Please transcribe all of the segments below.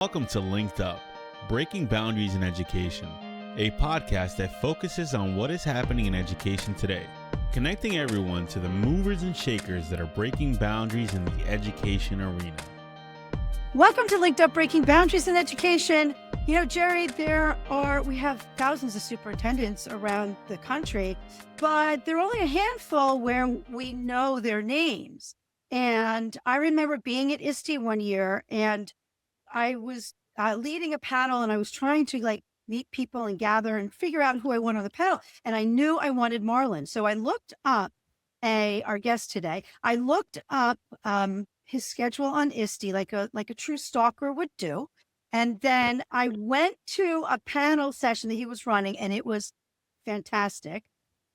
Welcome to LinkedUp, Breaking Boundaries in Education, a podcast that focuses on what is happening in education today, connecting everyone to the movers and shakers that are breaking boundaries in the education arena. Welcome to LinkedUp, Breaking Boundaries in Education. You know, Jerry, we have thousands of superintendents around the country, but there are only a handful where we know their names. And I remember being at ISTE one year, and I was leading a panel, and I was trying to meet people and gather and figure out who I wanted on the panel. And I knew I wanted Marlon. So I looked up our guest today. I looked up his schedule on ISTE like a true stalker would do. And then I went to a panel session that he was running, and it was fantastic.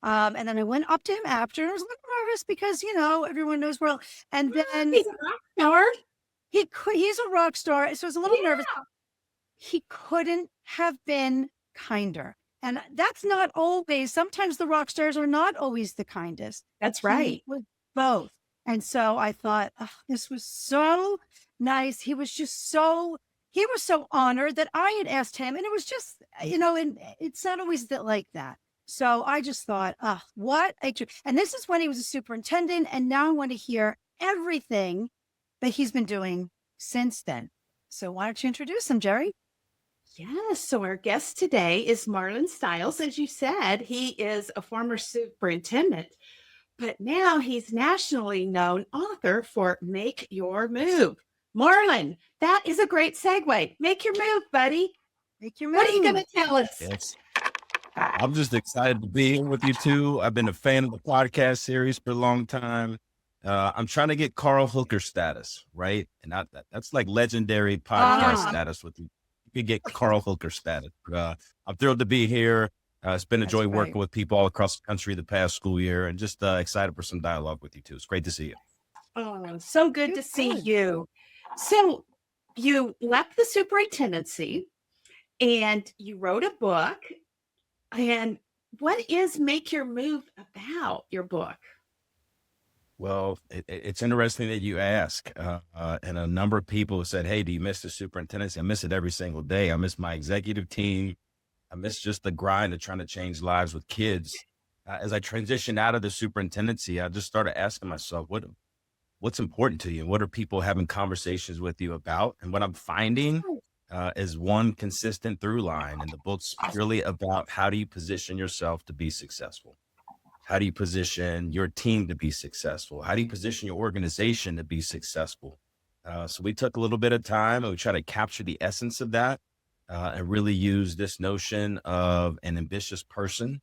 And then I went up to him after, and I was a little nervous because, everyone knows Marlon. And then he's a rock star. He's a rock star. So I was a little nervous. He couldn't have been kinder. And that's not always, sometimes the rock stars are not always the kindest. That's right. He was both. And so I thought, this was so nice. He was so honored that I had asked him. And it was just, and it's not always like that. So I just thought, what a truth. And this is when he was a superintendent. And now I want to hear everything that he's been doing since then. So why don't you introduce him, Jerry? Yes. So our guest today is Marlon Styles. As you said, he is a former superintendent, but now he's nationally known author for Make Your Move. Marlon, that is a great segue. Make your move, buddy. Make your move. What are you going to tell us? Yes. I'm just excited to be here with you two. I've been a fan of the podcast series for a long time. I'm trying to get Carl Hooker status, right? And that's like legendary podcast status with you. You could get Carl Hooker status. I'm thrilled to be here. It's been a joy working with people all across the country the past school year, and just excited for some dialogue with you too. It's great to see you. Oh, so good to see you. So you left the superintendency and you wrote a book. And what is Make Your Move about, your book? Well, it's interesting that you ask. And a number of people have said, hey, do you miss the superintendency? I miss it every single day. I miss my executive team. I miss just the grind of trying to change lives with kids. As I transitioned out of the superintendency, I just started asking myself, what's important to you? And what are people having conversations with you about? And what I'm finding is one consistent through line. And the book's purely about how do you position yourself to be successful? How do you position your team to be successful? How do you position your organization to be successful? So we took a little bit of time and we tried to capture the essence of that and really use this notion of an ambitious person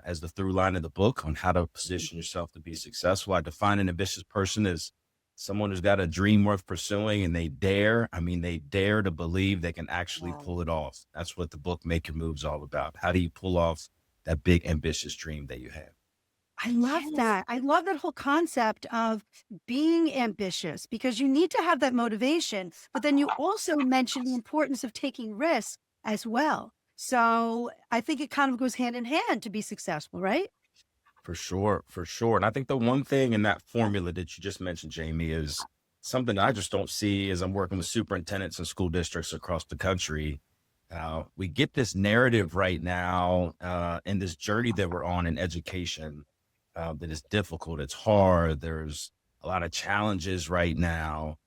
as the through line of the book on how to position yourself to be successful. I define an ambitious person as someone who's got a dream worth pursuing, and they dare to believe they can actually pull it off. That's what the book Make Your Move's all about. How do you pull off that big ambitious dream that you have? I love that. I love that whole concept of being ambitious, because you need to have that motivation, but then you also mentioned the importance of taking risks as well. So I think it kind of goes hand in hand to be successful, right? For sure. And I think the one thing in that formula that you just mentioned, Jamie, is something I just don't see as I'm working with superintendents and school districts across the country. We get this narrative right now in this journey that we're on in education that is difficult. It's hard. There's a lot of challenges right now.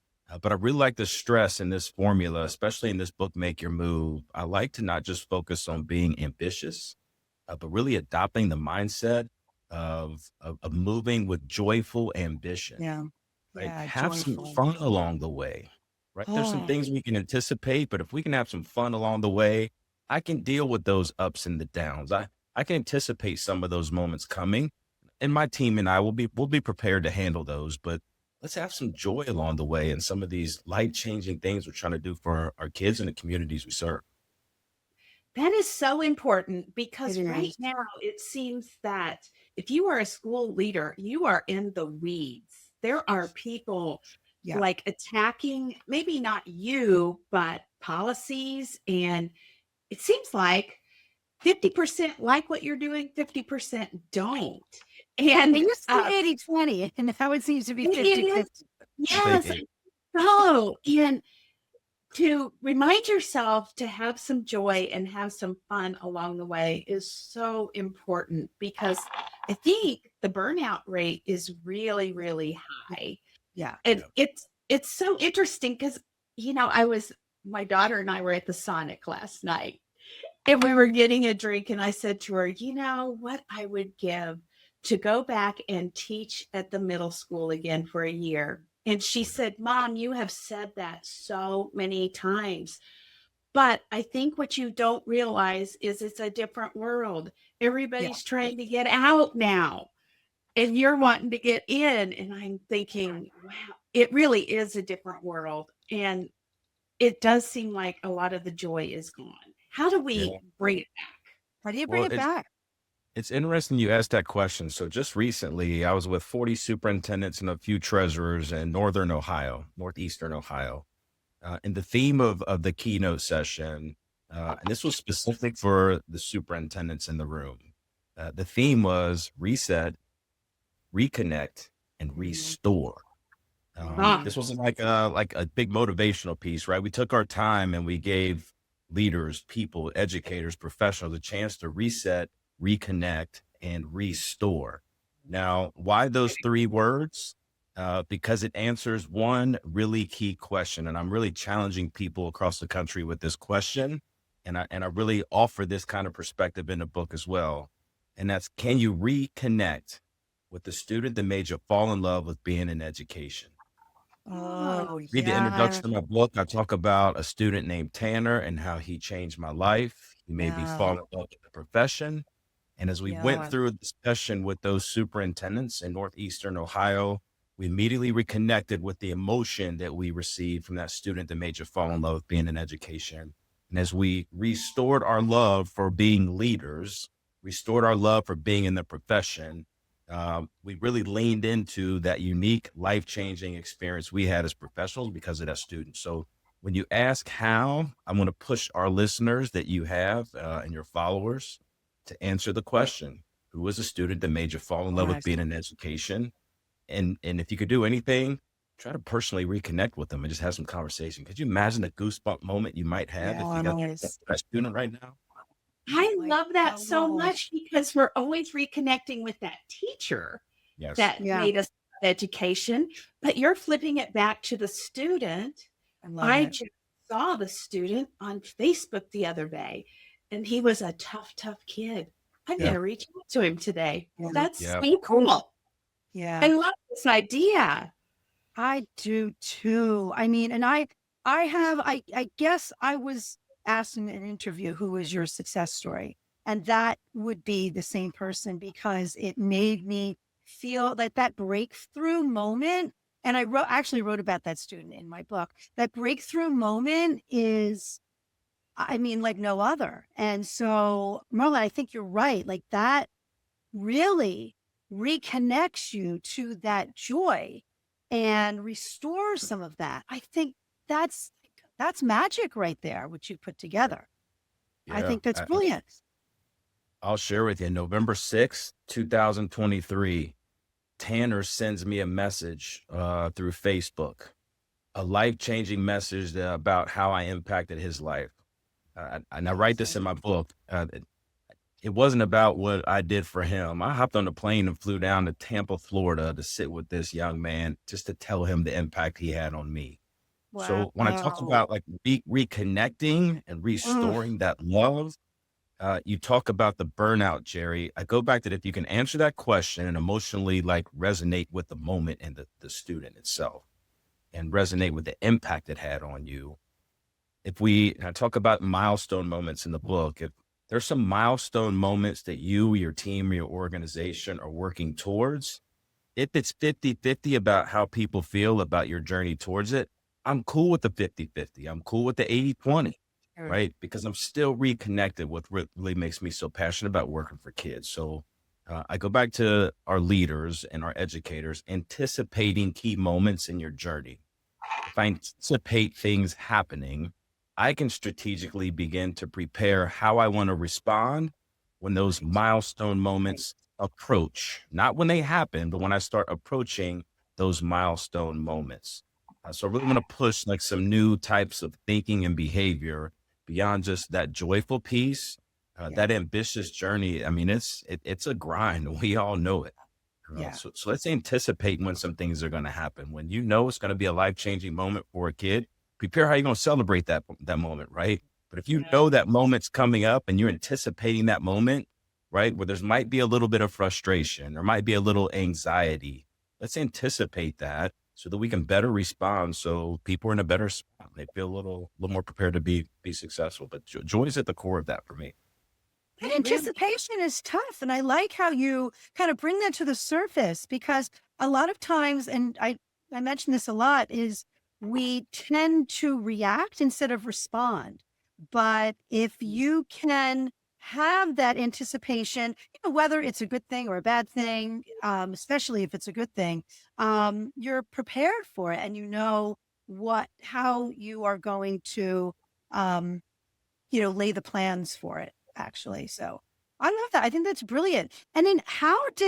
But I really like the stress in this formula, especially in this book, Make Your Move. I like to not just focus on being ambitious, but really adopting the mindset of moving with joyful ambition. Yeah. Right? Yeah, have some joyful. fun along the way, right? There's some things we can anticipate, but if we can have some fun along the way, I can deal with those ups and the downs. I can anticipate some of those moments coming, and my team and I will be prepared to handle those, but let's have some joy along the way and some of these life-changing things we're trying to do for our kids and the communities we serve. That is so important, because It right is. now it seems that if you are a school leader, you are in the weeds. There are people like attacking, maybe not you, but policies. And it seems like 50% like what you're doing, 50% don't. And It used to be 80-20, and now it seems to be 50-50. Yes. Oh, and to remind yourself to have some joy and have some fun along the way is so important, because I think the burnout rate is really, really high. Yeah. And Yeah. it's so interesting because, my daughter and I were at the Sonic last night, and we were getting a drink, and I said to her, you know what I would give to go back and teach at the middle school again for a year. And she said, Mom, you have said that so many times. But I think what you don't realize is it's a different world. Yeah. Everybody's trying to get out now, and you're wanting to get in. And I'm thinking, wow, it really is a different world. And it does seem like a lot of the joy is gone. How do Yeah. we bring it back? How do you bring Well, it back? it's interesting you asked that question. So just recently, I was with 40 superintendents and a few treasurers in northeastern Ohio. And the theme of the keynote session, and this was specific for the superintendents in the room, the theme was reset, reconnect, and restore. Ah. This wasn't like a big motivational piece, right? We took our time and we gave leaders, people, educators, professionals a chance to reset, reconnect, and restore. Now, why those three words? Because it answers one really key question, and I'm really challenging people across the country with this question, and I really offer this kind of perspective in the book as well. And that's, can you reconnect with the student that made you fall in love with being in education? Oh, Read the yeah. introduction to my book. I talk about a student named Tanner and how he changed my life. He made me fall in love with the profession. And as we went Yeah. through a discussion with those superintendents in Northeastern Ohio, we immediately reconnected with the emotion that we received from that student that made you fall in love with being in education. And as we restored our love for being leaders, restored our love for being in the profession, we really leaned into that unique life-changing experience we had as professionals because of that student. So when you ask how, I want to push our listeners that you have and your followers to answer the question: who was a student that made you fall in love with Yes. being in education? And if you could do anything, try to personally reconnect with them and just have some conversation. Could you imagine the goosebump moment you might have if you got Yes. that student right now? I Like, love that oh, so wow. much, because we're always reconnecting with that teacher Yes. that Yeah. made us education, but you're flipping it back to the student. I love I it. just saw the student on Facebook the other day, and he was a tough kid. I'm Yeah. going to reach out to him today. Yeah. That's Yeah. so cool. Yeah. I love this idea. I do too. I mean, and I guess I was asked in an interview, who was your success story? And that would be the same person, because it made me feel that breakthrough moment. And I actually wrote about that student in my book. That breakthrough moment is, I mean, like no other. And so, Marla, I think you're right. Like that really reconnects you to that joy and restores some of that. I think that's magic right there, which you put together. I Yeah. think that's brilliant. I'll share with you. November 6th, 2023, Tanner sends me a message through Facebook, a life-changing message about how I impacted his life. And I write this in my book. It wasn't about what I did for him. I hopped on a plane and flew down to Tampa, Florida to sit with this young man just to tell him the impact he had on me. So when I talk about like reconnecting and restoring that love, you talk about the burnout, Jerri. I go back to that. If you can answer that question and emotionally like resonate with the moment and the student itself and resonate with the impact it had on you. I talk about milestone moments in the book, if there's some milestone moments that you, your team, or your organization are working towards, if it's 50-50 about how people feel about your journey towards it, I'm cool with the 50-50. I'm cool with the 80-20, right? Because I'm still reconnected with what really makes me so passionate about working for kids. So I go back to our leaders and our educators, anticipating key moments in your journey. If I anticipate things happening, I can strategically begin to prepare how I want to respond when those milestone moments approach, not when they happen, but when I start approaching those milestone moments. So I really want to push like some new types of thinking and behavior beyond just that joyful piece, Yeah. that ambitious journey. I mean, it's a grind. We all know it. Yeah. So let's anticipate when some things are going to happen. When you know it's going to be a life-changing moment for a kid, prepare how you're going to celebrate that moment, right? But if you know that moment's coming up and you're anticipating that moment, right, where there's might be a little bit of frustration, there might be a little anxiety, let's anticipate that so that we can better respond. So people are in a better spot. They feel a little more prepared to be successful. But joy is at the core of that for me. And anticipation is tough. And I like how you kind of bring that to the surface, because a lot of times, and I mention this a lot, is we tend to react instead of respond. But if you can have that anticipation, whether it's a good thing or a bad thing, especially if it's a good thing, you're prepared for it, and how you are going to, lay the plans for it, actually. So I love that. I think that's brilliant. And then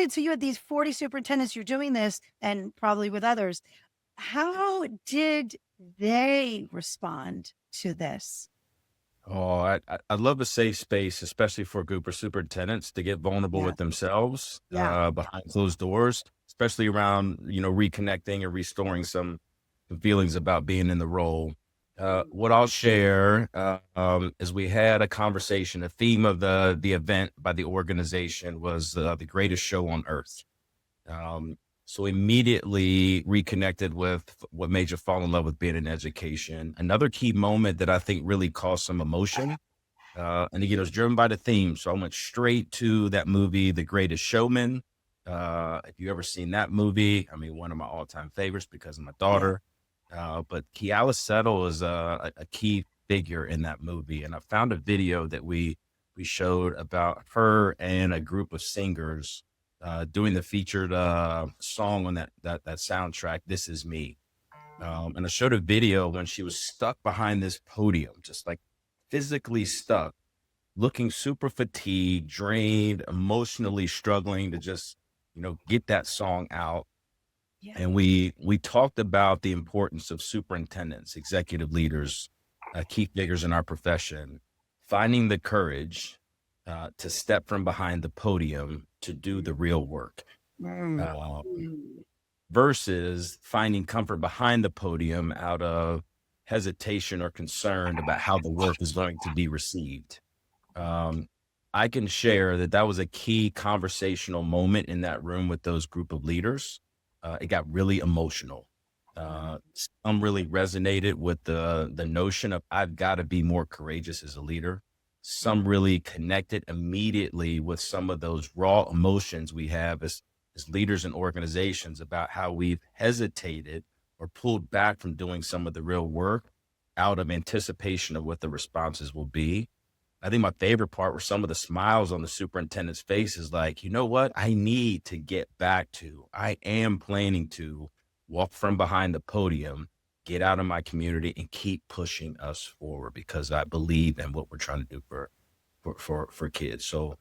so you had these 40 superintendents, you're doing this, and probably with others. How did they respond to this? Oh, I love a safe space, especially for a group of superintendents to get vulnerable with themselves behind closed doors, especially around, reconnecting and restoring some feelings about being in the role. What I'll share is we had a conversation. The theme of the event by the organization was the greatest show on earth. So immediately reconnected with what made you fall in love with being in education. Another key moment that I think really caused some emotion, and again, it was driven by the theme. So I went straight to that movie, The Greatest Showman. If you ever seen that movie, I mean, one of my all-time favorites because of my daughter. But Kiala Settle is a key figure in that movie. And I found a video that we showed about her and a group of singers doing the featured song on that soundtrack, This Is Me. And I showed a video when she was stuck behind this podium, just like physically stuck, looking super fatigued, drained, emotionally struggling to just, get that song out. Yeah. And we talked about the importance of superintendents, executive leaders, key figures in our profession, finding the courage to step from behind the podium to do the real work, versus finding comfort behind the podium out of hesitation or concern about how the work is going to be received. I can share that was a key conversational moment in that room with those group of leaders. It got really emotional. Some really resonated with the notion of I've got to be more courageous as a leader. Some really connected immediately with some of those raw emotions we have as leaders and organizations about how we've hesitated or pulled back from doing some of the real work out of anticipation of what the responses will be. I think my favorite part were some of the smiles on the superintendent's faces, like, you know what? I need to get back to, I am planning to walk from behind the podium, get out of my community and keep pushing us forward because I believe in what we're trying to do for kids. So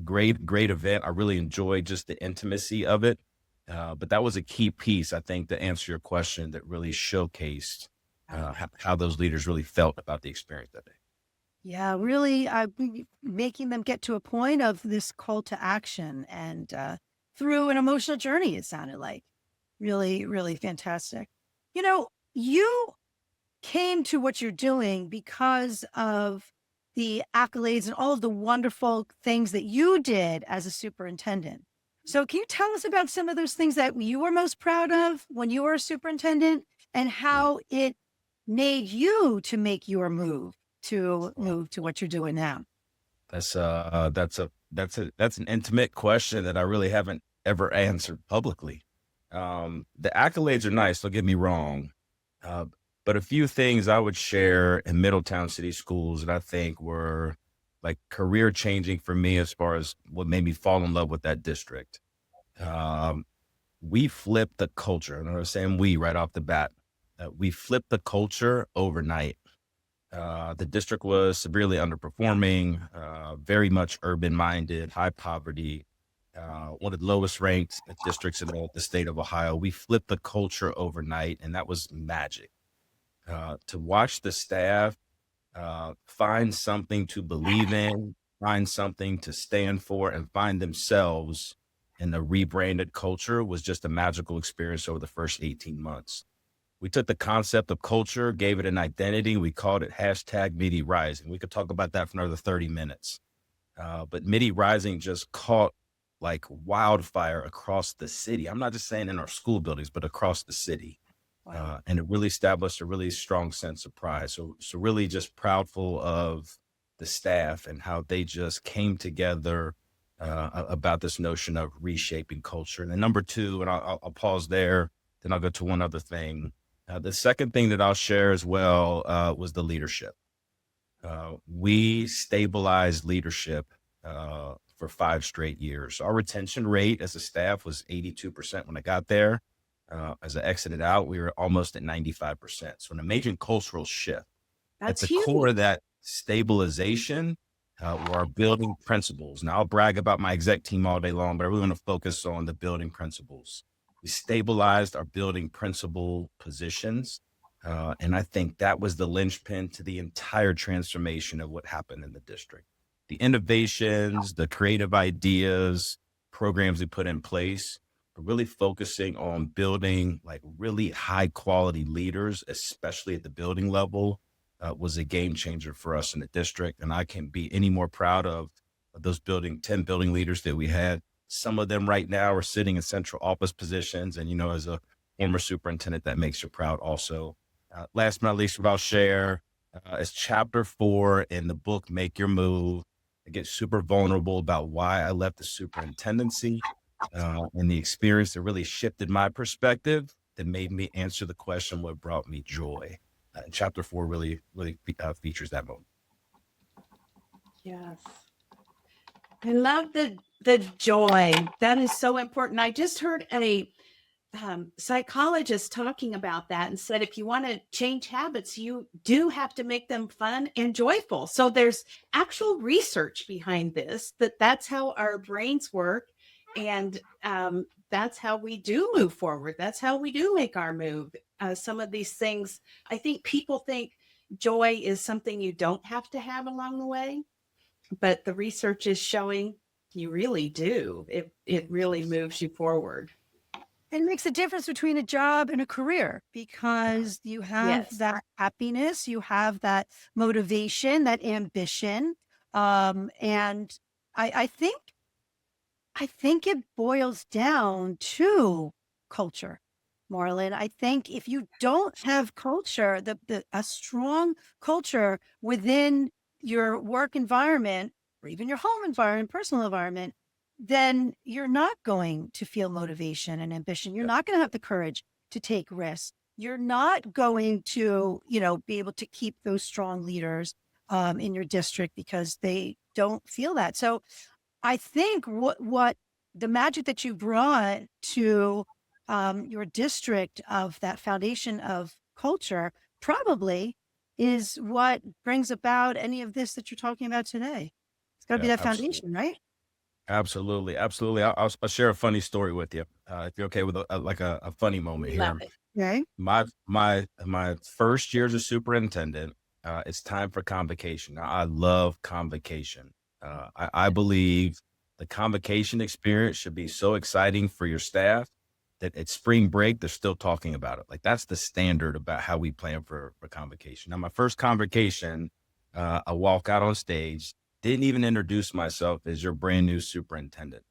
great event. I really enjoyed just the intimacy of it. But that was a key piece, I think, to answer your question that really showcased how those leaders really felt about the experience that day. Yeah, really making them get to a point of this call to action and through an emotional journey, it sounded like. Really, really fantastic. You came to what you're doing because of the accolades and all of the wonderful things that you did as a superintendent. So can you tell us about some of those things that you were most proud of when you were a superintendent and how it made you to make your move to what you're doing now? That's an intimate question that I really haven't ever answered publicly. The accolades are nice, don't get me wrong. But a few things I would share in Middletown City Schools that I think were like career changing for me as far as what made me fall in love with that district. We flipped the culture, and I'm saying we right off the bat. We flipped the culture overnight. The district was severely underperforming, very much urban minded, high poverty. one of the lowest ranked districts in the state of Ohio. We flipped the culture overnight, and that was magic. To watch the staff find something to believe in, find something to stand for, and find themselves in the rebranded culture was just a magical experience over the first 18 months. We took the concept of culture, gave it an identity. We called it hashtag Midi Rising. We could talk about that for another 30 minutes. But Midi Rising just caught like wildfire across the city. I'm not just saying in our school buildings, but across the city. Wow. And it really established a really strong sense of pride. So really just proudful of the staff and how they just came together about this notion of reshaping culture. And then number two, and I'll pause there, then I'll go to one other thing. The second thing that I'll share as well was the leadership. We stabilized leadership for 5 straight years. Our retention rate as a staff was 82% when I got there. As I exited out, we were almost at 95%. So an amazing cultural shift. That's At the huge. core of that stabilization were our building principles. Now I'll brag about my exec team all day long, but I really want to focus on the building principles. We stabilized our building principle positions. And I think that was the linchpin to the entire transformation of what happened in the district. The innovations, the creative ideas, programs we put in place, really focusing on building like really high quality leaders, especially at the building level, was a game changer for us in the district. And I can't be any more proud of those 10 building leaders that we had. Some of them right now are sitting in central office positions. And, as a former superintendent, that makes you proud also. Last but not least, what I'll share is chapter 4 in the book, Make Your Move. I get super vulnerable about why I left the superintendency. And the experience that really shifted my perspective that made me answer the question, what brought me joy? And chapter 4 really features that moment. Yes. I love the joy. That is so important. I just heard a psychologist talking about that and said, if you want to change habits, you do have to make them fun and joyful. So there's actual research behind this, that's how our brains work. And that's how we do move forward. That's how we do make our move. Some of these things, I think people think joy is something you don't have to have along the way, but the research is showing you really do. It really moves you forward. It makes a difference between a job and a career because you have Yes. that happiness, you have that motivation, that ambition. And I think it boils down to culture, Marlon. I think if you don't have culture, a strong culture within your work environment or even your home environment, personal environment, then you're not going to feel motivation and ambition. You're not going to have the courage to take risks. You're not going to, be able to keep those strong leaders in your district because they don't feel that. So I think what the magic that you brought to your district of that foundation of culture probably is what brings about any of this that you're talking about today. It's got to be that foundation, right? Absolutely. I'll share a funny story with you, if you're okay with a funny moment here. Love it. Okay. My first year as a superintendent, it's time for convocation. Now, I love convocation. I believe the convocation experience should be so exciting for your staff that at spring break, they're still talking about it. Like that's the standard about how we plan for convocation. Now, my first convocation, I walk out on stage, didn't even introduce myself as your brand new superintendent.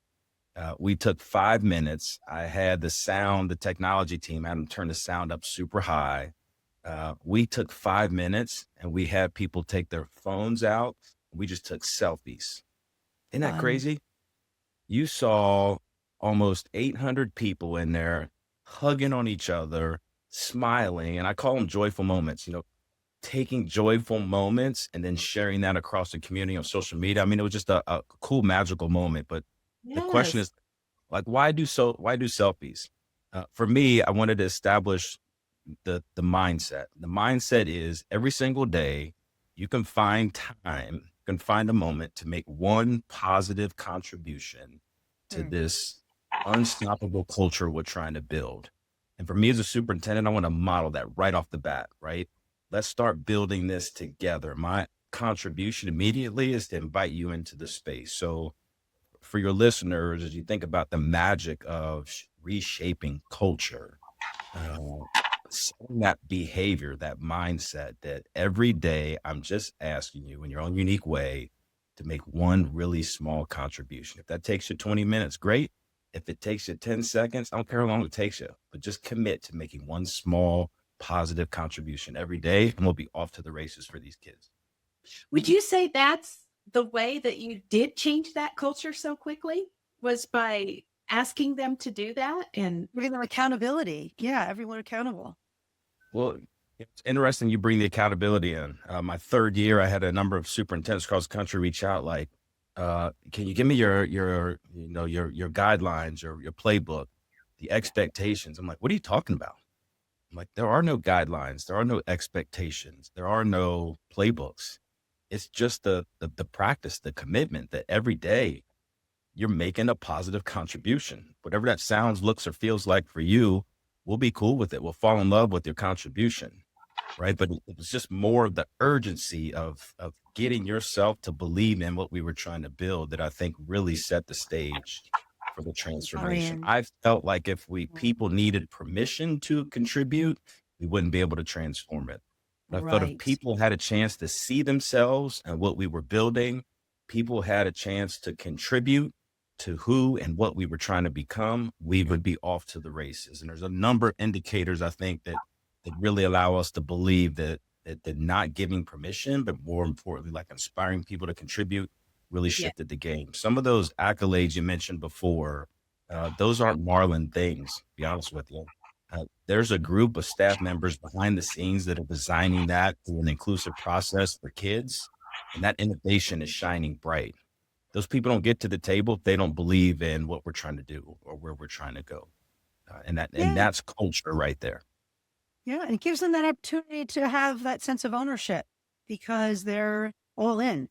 We took 5 minutes. I had the technology team, I had them turn the sound up super high. We took 5 minutes and we had people take their phones out. We just took selfies. Isn't that crazy? You saw almost 800 people in there hugging on each other, smiling. And I call them joyful moments, taking joyful moments and then sharing that across the community on social media. I mean, it was just a cool, magical moment. But the question is, like, why do selfies? For me, I wanted to establish the mindset. The mindset is every single day, you can find time, you can find a moment to make one positive contribution to this unstoppable culture we're trying to build. And for me as a superintendent, I want to model that right off the bat, right? Let's start building this together. My contribution immediately is to invite you into the space. So for your listeners, as you think about the magic of reshaping culture, uh, setting that behavior, that mindset that every day I'm just asking you in your own unique way to make one really small contribution. If that takes you 20 minutes, great. If it takes you 10 seconds, I don't care how long it takes you, but just commit to making one small positive contribution every day, and we'll be off to the races for these kids. Would you say that's the way that you did change that culture so quickly, was by asking them to do that and Giving them accountability. Yeah, everyone accountable. Well, it's interesting you bring the accountability in. My third year, I had a number of superintendents across the country reach out like, can you give me your guidelines or your playbook, the expectations? I'm like, what are you talking about? I'm like, there are no guidelines. There are no expectations. There are no playbooks. It's just the practice, the commitment that every day you're making a positive contribution. Whatever that sounds, looks, or feels like for you, we'll be cool with it. We'll fall in love with your contribution, right? But it was just more of the urgency of getting yourself to believe in what we were trying to build that I think really set the stage for the transformation. I felt like if people needed permission to contribute, we wouldn't be able to transform it. But I felt if people had a chance to see themselves and what we were building, people had a chance to contribute to who and what we were trying to become, we would be off to the races. And there's a number of indicators, I think, that really allow us to believe that not giving permission, but more importantly, like inspiring people to contribute, really shifted the game. Some of those accolades you mentioned before, those aren't Marlon things, to be honest with you. There's a group of staff members behind the scenes that are designing that through an inclusive process for kids, and that innovation is shining bright. Those people don't get to the table if they don't believe in what we're trying to do or where we're trying to go. And that's culture right there. Yeah. And it gives them that opportunity to have that sense of ownership because they're all in.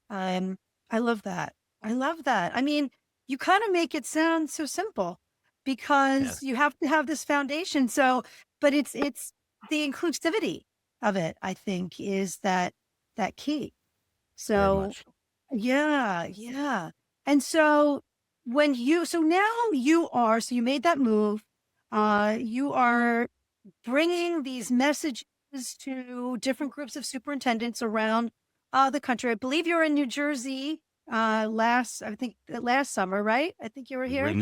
I love that. I love that. I mean, you kind of make it sound so simple because you have to have this foundation. So, but it's the inclusivity of it, I think, is that key. So yeah. And so now you made that move. You are bringing these messages to different groups of superintendents around the country. I believe you were in New Jersey last summer, right? I think you were here.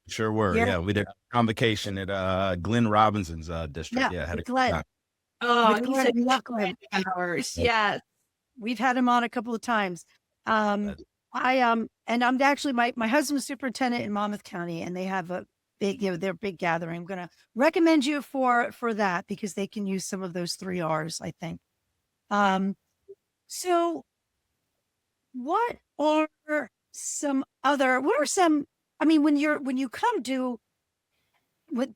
Sure were. Yeah. We did a convocation at Glenn Robinson's district. Yeah. Had a Glenn. He's a good friend of ours. Yes. We've had him on a couple of times. And I'm actually my husband's superintendent in Monmouth County, and they have a big, their big gathering. I'm going to recommend you for that because they can use some of those 3 R's, I think. So what are some, I mean, when you come, do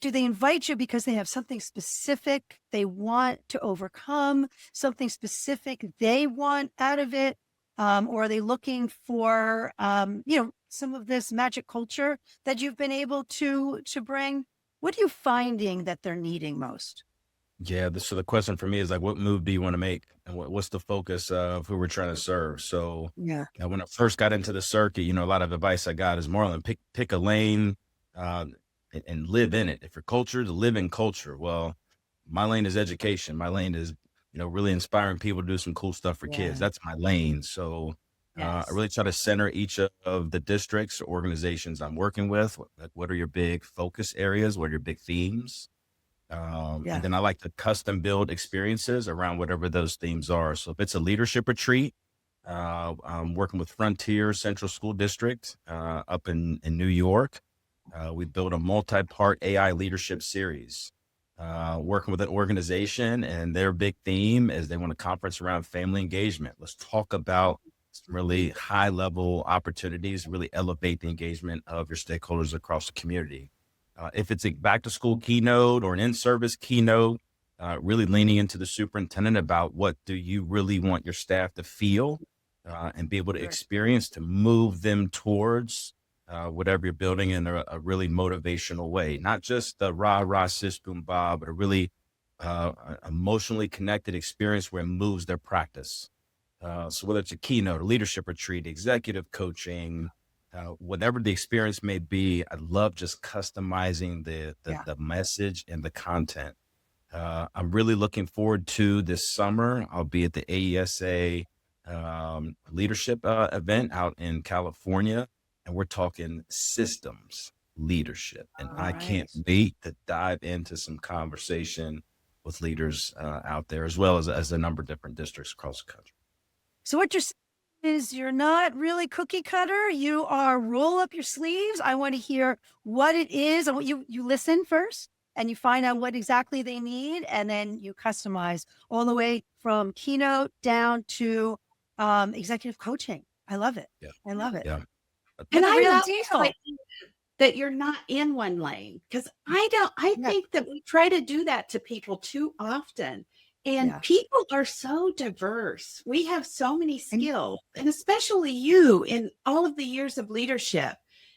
they invite you because they have something specific they want to overcome, something specific they want out of it? Or are they looking for, some of this magic culture that you've been able to bring? What are you finding that they're needing most? Yeah. So the question for me is like, what move do you want to make? And what's the focus of who we're trying to serve? So when I first got into the circuit, a lot of advice I got is Marlon, pick a lane, and live in it. If your culture is a living culture, well, my lane is education. My lane is, really inspiring people to do some cool stuff for kids. That's my lane. So I really try to center each of the districts or organizations I'm working with. What are your big focus areas? What are your big themes? And then I like to custom build experiences around whatever those themes are. So if it's a leadership retreat, I'm working with Frontier Central School District up in New York. We built a multi-part AI leadership series, working with an organization, and their big theme is they want a conference around family engagement. Let's talk about some really high level opportunities, really elevate the engagement of your stakeholders across the community. If it's a back to school keynote or an in-service keynote, really leaning into the superintendent about what do you really want your staff to feel and be able to experience to move them towards whatever you're building in a really motivational way, not just the rah, rah, sis, boom, bob, but a really emotionally connected experience where it moves their practice. So whether it's a keynote, a leadership retreat, executive coaching, whatever the experience may be, I love just customizing the message and the content. I'm really looking forward to this summer. I'll be at the AESA leadership event out in California, and we're talking systems leadership. And I can't wait to dive into some conversation with leaders out there, as well as a number of different districts across the country. So what you're saying is you're not really cookie cutter. You are roll up your sleeves. I want to hear what it is. And what you listen first and you find out what exactly they need. And then you customize all the way from keynote down to executive coaching. I love it. Yeah. I love it. Yeah. And I love deal. that you're not in one lane, because I think that we try to do that to people too often. And people are so diverse. We have so many skills, and especially you in all of the years of leadership.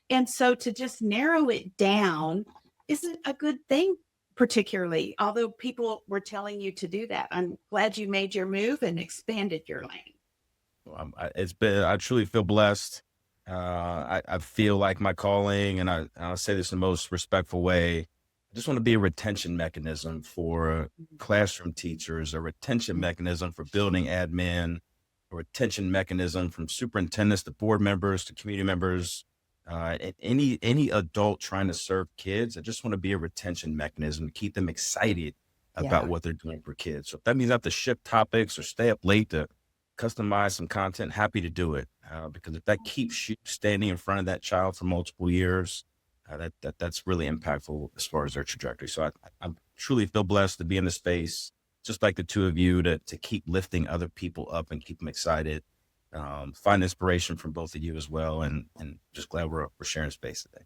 And so to just narrow it down isn't a good thing, particularly, although people were telling you to do that. I'm glad you made your move and expanded your lane. I truly feel blessed. I feel like my calling, and I'll say this in the most respectful way, I just want to be a retention mechanism for classroom teachers, a retention mechanism for building admin, a retention mechanism from superintendents to board members to community members, any adult trying to serve kids. I just want to be a retention mechanism to keep them excited about what they're doing for kids. So if that means I have to shift topics or stay up late to customize some content, happy to do it. Because if that keeps you standing in front of that child for multiple years, that's really impactful as far as their trajectory. So I truly feel blessed to be in the space, just like the two of you, to keep lifting other people up and keep them excited. Find inspiration from both of you as well, and just glad we're sharing space today.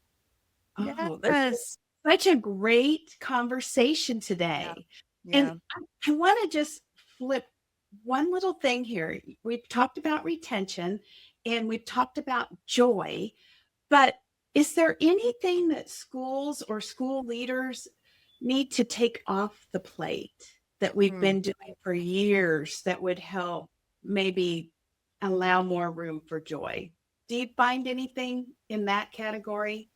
Oh, that's such a great conversation today. And I want to just flip one little thing here. We've talked about retention and we've talked about joy, but is there anything that schools or school leaders need to take off the plate that we've been doing for years that would help maybe allow more room for joy? Do you find anything in that category?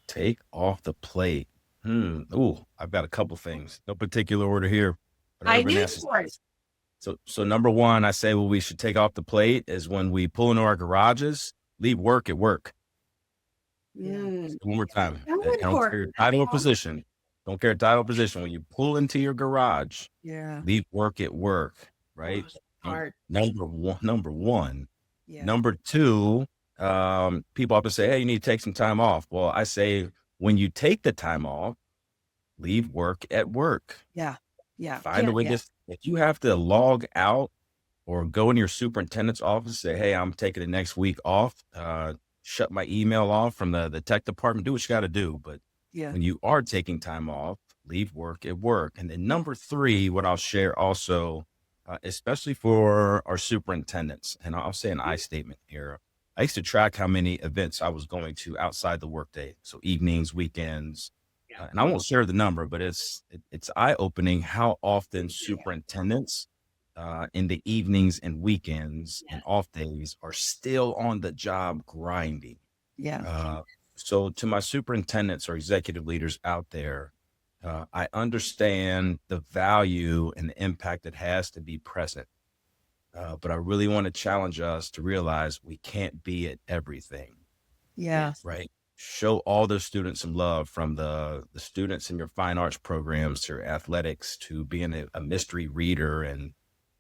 Take off the plate. Ooh, I've got a couple things. No particular order here. I knew for it. So number one, I say what we should take off the plate is when we pull into our garages, leave work at work. One more time. I don't care title or position. Don't care title or position. When you pull into your garage, leave work at work, right? Number one. Number two, people often say, hey, you need to take some time off. Well, I say when you take the time off, leave work at work. Find a way if you have to log out or go in your superintendent's office, say, hey, I'm taking the next week off, shut my email off from the tech department, do what you got to do. But when you are taking time off, leave work at work. And then number three, what I'll share also, especially for our superintendents, and I'll say an I statement here. I used to track how many events I was going to outside the workday. So evenings, weekends, and I won't share the number, but it's eye-opening how often superintendents in the evenings and weekends and off days are still on the job grinding. So to my superintendents or executive leaders out there, I understand the value and the impact it has to be present. But I really want to challenge us to realize we can't be at everything. Right. Show all the students some love, from the students in your fine arts programs to your athletics to being a mystery reader and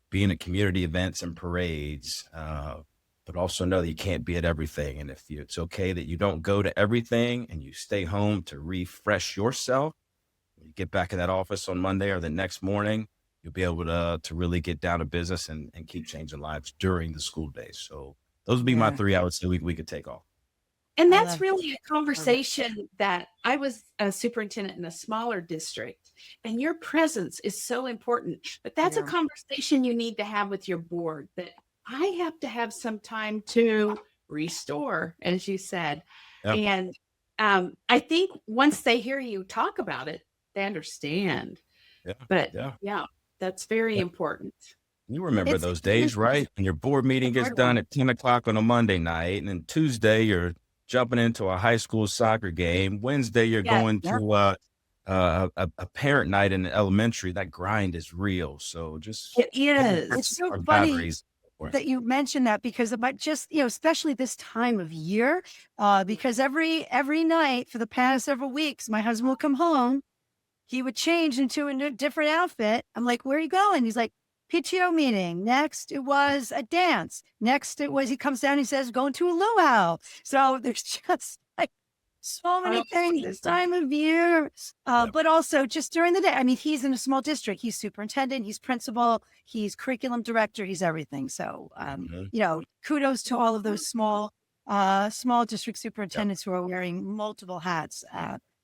being at community events and parades. But also know that you can't be at everything. And if it's okay that you don't go to everything and you stay home to refresh yourself, when you get back in that office on Monday or the next morning, you'll be able to really get down to business and keep changing lives during the school days. So those would be my three I would say we could take off. And that's really a conversation that I was a superintendent in a smaller district, and your presence is so important. But that's a conversation you need to have with your board, that I have to have some time to restore, as you said. Yep. And I think once they hear you talk about it, they understand. Yeah. But Yeah. that's very important. You remember It's those days, right? When your board meeting gets done at 10 o'clock on a Monday night, and then Tuesday you're jumping into a high school soccer game. Wednesday you're going to a parent night in elementary. That grind is real. So just It is. It's so our funny boundaries. that you mentioned that, because it might just, especially this time of year, because every night for the past several weeks, my husband will come home. He would change into a different outfit. I'm like, where are you going? He's like, PTO meeting. Next, it was a dance. Next, it was, he comes down, he says, going to a luau. So there's just like so many things this time of year. But also just during the day. I mean, he's in a small district. He's superintendent, he's principal, he's curriculum director, he's everything. So, kudos to all of those small district superintendents who are wearing multiple hats.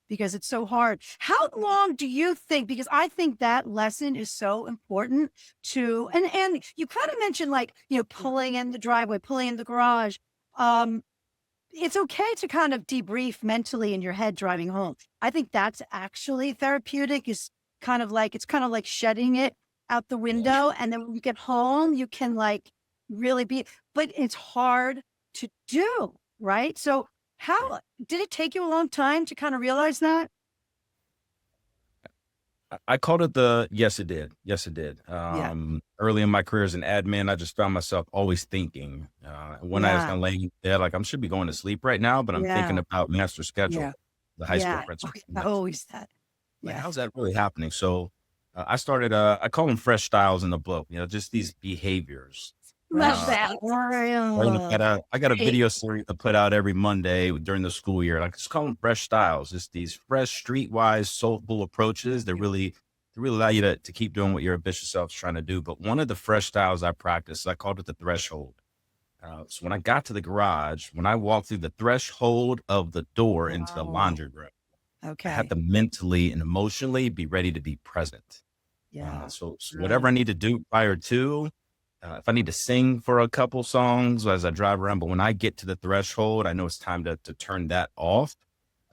Because it's so hard. How long do you think, because I think that lesson is so important to, and you kind of mentioned like, pulling in the driveway, pulling in the garage. It's okay to kind of debrief mentally in your head driving home. I think that's actually therapeutic. It's kind of like shedding it out the window. And then when you get home, you can like really but it's hard to do, right? So how did it take you a long time to kind of realize that? I called it yes, it did. Yes, it did. Early in my career as an admin, I just found myself always thinking, when I was kind of laying in bed, like I should be going to sleep right now, but I'm thinking about master schedule, the high school principal. Always that. Like, how's that really happening? So I started, I call them fresh styles in the book, just these behaviors. Love that. I got a video series to put out every Monday during the school year. I just call them fresh styles. Just these fresh, streetwise, soulful approaches that really allow you to keep doing what your ambitious self is trying to do. But one of the fresh styles I practiced, I called it the threshold. So when I got to the garage, when I walked through the threshold of the door into the laundry room, I had to mentally and emotionally be ready to be present. So whatever I need to do prior to, if I need to sing for a couple songs as I drive around, but when I get to the threshold, I know it's time to turn that off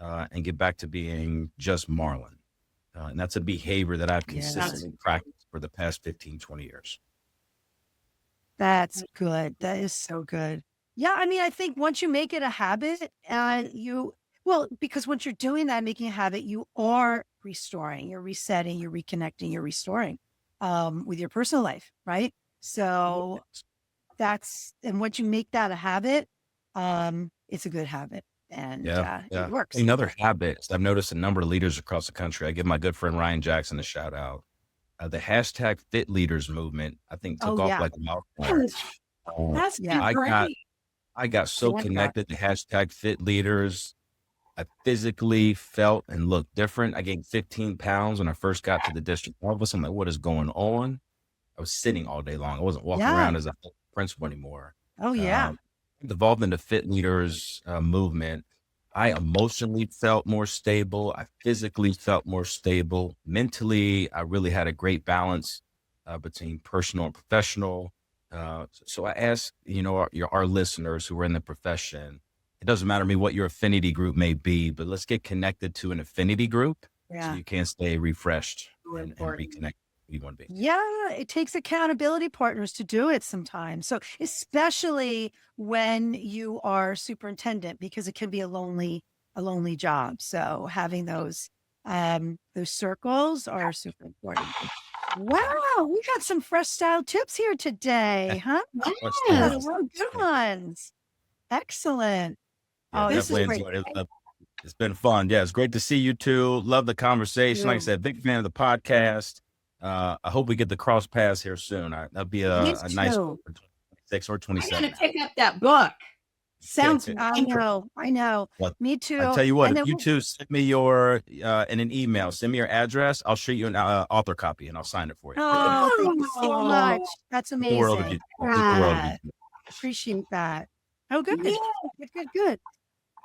and get back to being just Marlon. And that's a behavior that I've consistently practiced for the past 15, 20 years. That's good. That is so good. Yeah. I mean, I think once you make it a habit because once you're doing that, making a habit, you are restoring, you're resetting, you're reconnecting, you're restoring with your personal life, right? So and once you make that a habit, it's a good habit and it works. Another habit is I've noticed a number of leaders across the country. I give my good friend Ryan Jackson a shout out. The hashtag Fit Leaders movement, I think took off like wildfire. That's great. I got so connected to hashtag Fit Leaders. I physically felt and looked different. I gained 15 pounds when I first got to the district office. I'm like, what is going on? I was sitting all day long. I wasn't walking around as a principal anymore. Involved in the Fit Leaders movement. I emotionally felt more stable. I physically felt more stable. Mentally, I really had a great balance between personal and professional. So I ask, our listeners who are in the profession, it doesn't matter to me what your affinity group may be, but let's get connected to an affinity group so you can stay refreshed and reconnect. You want to be. Yeah, it takes accountability partners to do it sometimes. So especially when you are superintendent, because it can be a lonely job. So having those circles are super important. Wow, we got some fresh style tips here today, huh? Yeah, good ones. Excellent. This is great. It's been fun. Yeah, it's great to see you two. Love the conversation. Like I said, big fan of the podcast. I hope we get the cross paths here soon. That'd be a nice 26 or 27. I'm gonna pick up that book. Sounds. I know. Well, me too. I'll tell you what. If you two send me your in an email, send me your address. I'll shoot you an author copy and I'll sign it for you. Oh, thank you so much. That's amazing. Appreciate that. Oh, good. Good.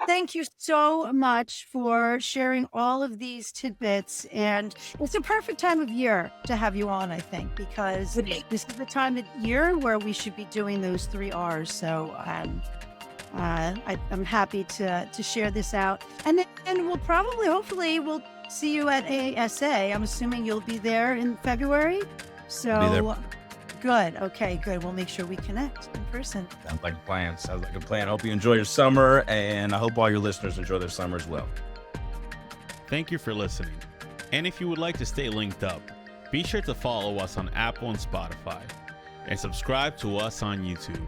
Thank you so much for sharing all of these tidbits. And it's a perfect time of year to have you on, I think, because this is the time of year where we should be doing those 3 R's. So I'm happy to share this out. And then we'll probably, hopefully, we'll see you at ASA. I'm assuming you'll be there in February. So good. Okay, good. We'll make sure we connect in person. Sounds like a plan. I hope you enjoy your summer, and I hope all your listeners enjoy their summer as well. Thank you for listening. And if you would like to stay linked up, be sure to follow us on Apple and Spotify and subscribe to us on YouTube.